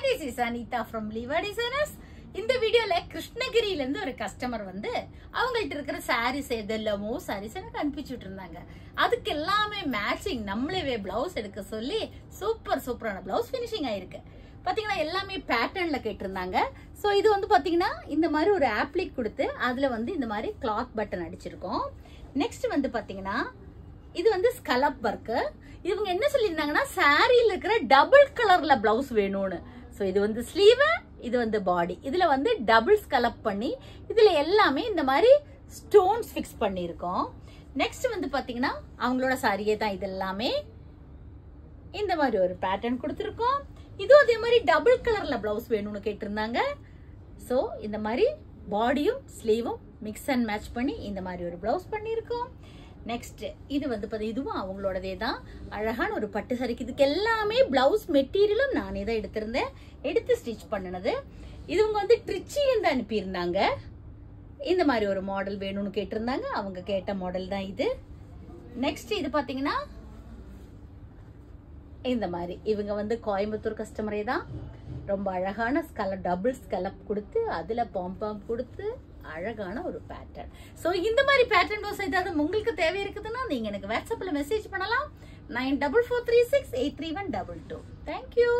this is Anita from Liva Designers. இந்த வீடியோல கிருஷ்ணகிரியில இருந்து ஒரு கஸ்டமர் வந்து அவங்கள்ட்ட இருக்கிற சாரீஸ் எதெல்லாமோ சாரீஸ் எனக்கு அனுப்பிச்சுட்டு இருந்தாங்க. அதுக்கு எல்லாமே மேட்சிங் நம்மளே பிளவுஸ் எடுக்க சொல்லி சூப்பரான பிளவுஸ் பினிஷிங் ஆயிருக்கு. பாத்தீங்கன்னா எல்லாமே பேட்டர்ன்ல கேட்டிருந்தாங்க. சோ இது வந்து பாத்தீங்கன்னா இந்த மாதிரி ஒரு ஆப்ளிக் கொடுத்து அதுல வந்து இந்த மாதிரி கிளாத் பட்டன் அடிச்சிருக்கோம். நெக்ஸ்ட் வந்து பாத்தீங்கன்னா இது வந்து ஸ்கலப் ஒர்க். இவங்க என்ன சொல்லியிருந்தாங்கன்னா சாரியில இருக்கிற டபுள் கலர்ல பிளவுஸ் வேணும்னு. சோ இது வந்து ஸ்லீவ், இது வந்து பாடி. இதுல வந்து டபுள் ஸ்கலப் பண்ணி இதுல எல்லாமே இந்த மாதிரி ஸ்டோன்ஸ் பிக்ஸ் பண்ணிருக்கோம். நெக்ஸ்ட் வந்து பாத்தீங்கன்னா அவங்களோட சாரியே தான் இது எல்லாமே இந்த மாதிரி ஒரு பேட்டர்ன் கொடுத்துருக்கோம். இதுவும் அதே மாதிரி டபுள் கலர்ல பிளவுஸ் வேணும்னு கேட்டிருந்தாங்க. சோ இந்த மாதிரி பாடியும் ஸ்லீவும் மிக்ஸ் அண்ட் மேட்ச் பண்ணி இந்த மாதிரி ஒரு பிளவுஸ் பண்ணிருக்கோம். நெக்ஸ்ட் இது வந்து இதுவும் அவங்களோடதே தான். அழகான ஒரு பட்டு சாரிக்கு இதுக்கு எல்லாமே பிளவுஸ் மெட்டீரியலும் நானே தான் எடுத்திருந்தேன், எடுத்து ஸ்டிச் பண்ணினது. இதுவங்க வந்து ட்ரிச்சில இருந்து அனுப்பியிருந்தாங்க. இந்த மாதிரி ஒரு மாடல் வேணும்னு கேட்டிருந்தாங்க. அவங்க கேட்ட மாடல் தான் இது. நெக்ஸ்ட் இது பாத்தீங்கன்னா இந்த மாதிரி இவங்க வந்து கோயம்புத்தூர் கஸ்டமரே தான். ரொம்ப அழகான ஸ்கலப், டபுள் ஸ்கலப் கொடுத்து அதுல பாம் கொடுத்து அழகான ஒரு பேட்டர்ன். சோ இந்த மாதிரி பேட்டர்ன் ப்ளவுஸ் ஏதாவது உங்களுக்கு தேவை இருக்குதுன்னா நீங்க எனக்கு வாட்ஸ்அப்ல மெசேஜ் பண்ணலாம். 9443683122. Thank you.